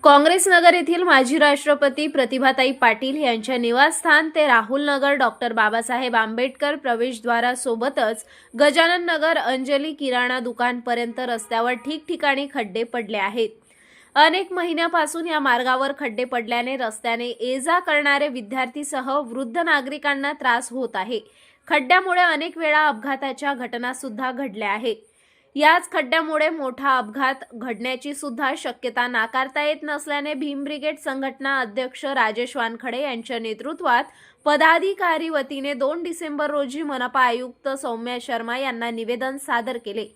काँग्रेस नगर येथील माजी राष्ट्रपती प्रतिभाताई पाटील यांच्या निवासस्थान ते राहुल नगर डॉक्टर बाबासाहेब आंबेडकर प्रवेशद्वारासोबतच गजानन नगर अंजली किराणा दुकानपर्यंत रस्त्यावर ठिकठिकाणी खड्डे पडले आहेत। अनेक महिन्यापासून या मार्गावर खड्डे पडल्याने रस्त्याने ये-जा करणारे विद्यार्थीसह वृद्ध नागरिकांना त्रास होत आहे। खड्ड्यामुळे अनेक वेळा अपघाताच्या घटना सुद्धा घडल्या आहेत। याच खड्ड्यामुळे मोठा अपघात घडण्याची सुद्धा शक्यता नाकारता येत नसल्याने भीम ब्रिगेड संघटना अध्यक्ष राजेश वानखडे यांच्या नेतृत्वात पदाधिकारी वतीने 2 डिसेंबर रोजी मनपा आयुक्त सौम्या शर्मा यांना निवेदन सादर केले।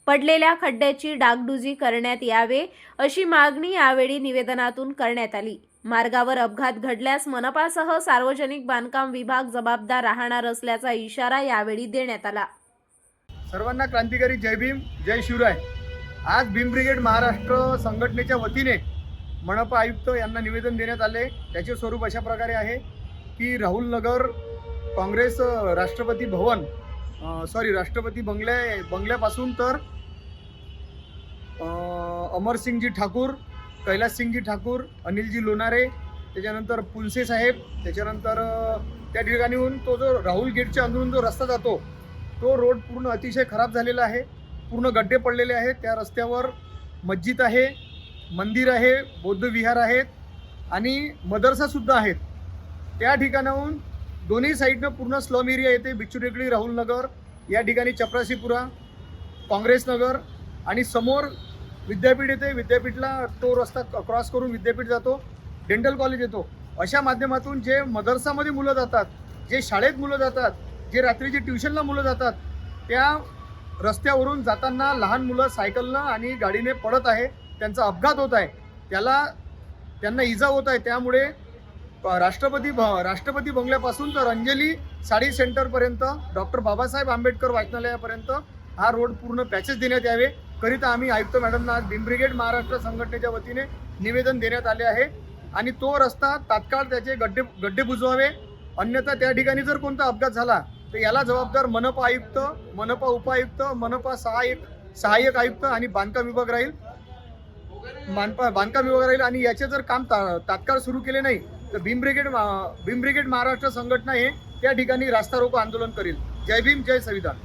पडलेल्या खड्ड्याची डागडुजी करण्यात यावे अशी मागणी यावेळी निवेदनातून करण्यात आली। मार्गावर अपघात घडल्यास मनपासह सार्वजनिक बांधकाम विभाग जबाबदार राहणार असल्याचा इशारा यावेळी देण्यात आला। सर्वांना क्रांतिकारी जय भीम जय शिवराय। आज भीम ब्रिगेड महाराष्ट्र संघटनेच्या वतीने मनपा आयुक्त यांना निवेदन देण्यात आले। त्याचे स्वरूप अशा प्रकारे आहे की राहुल नगर काँग्रेस राष्ट्रपती बंगल्यापासून तर अमरसिंगजी ठाकूर, कैलाससिंगजी ठाकूर, अनिलजी लोनारे, त्याच्यानंतर पुलसे साहेब, त्याच्यानंतर त्या ठिकाणीहून तो जो राहुल गेटच्या अंदरून जो रस्ता जातो तो रोड पूर्ण अतिशय खराब झालेला आहे। पूर्ण गड्डे पडलेले आहेत। त्या रस्त्यावर मस्जिद आहे, मंदिर आहे, बौद्ध विहार आहेत आणि मदरसासुद्धा आहेत। त्या ठिकाणाहून दोन्ही साईडनं पूर्ण स्लम एरिया येते। बिच्छुटेकडी, राहुल नगर, या ठिकाणी चपरासीपुरा, काँग्रेस नगर आणि समोर विद्यापीठ येते। विद्यापीठला तो रस्ता क्रॉस करून विद्यापीठ जातो, डेंटल कॉलेज येतो। अशा माध्यमातून जे मदरसामध्ये मुलं जातात, जे शाळेत मुलं जातात, जे रात्रीचे ट्युशनला मुलं जातात, त्या रस्त्यावरून जाताना लहान मुलं सायकलनं आणि गाडीने पडत आहे, त्यांचा अपघात होत आहे, त्यांना इजा होत आहे। त्यामुळे राष्ट्रपती बंगल्यापासून तर अंजली साडी सेंटरपर्यंत डॉक्टर बाबासाहेब आंबेडकर वाचनालयापर्यंत हा रोड पूर्ण पॅचेस देण्यात यावे करिता आम्ही आयुक्त मॅडमना आज भीम ब्रिगेड महाराष्ट्र संघटनेच्या वतीने निवेदन देण्यात आले आहे आणि तो रस्ता तात्काळ त्याचे गड्डे बुजवावे। अन्यथा त्या ठिकाणी जर कोणता अपघात झाला तर याला जबाबदार मनपा आयुक्त, मनपा उपायुक्त, मनपा सहाय्यक आयुक्त आणि बांधकाम विभाग राहील आणि याचे जर काम तात्काळ सुरू केले नाही तर भीम ब्रिगेड महाराष्ट्र संघटना हे त्या ठिकाणी रास्ता रोको आंदोलन करेल। जय भीम जय संविधान।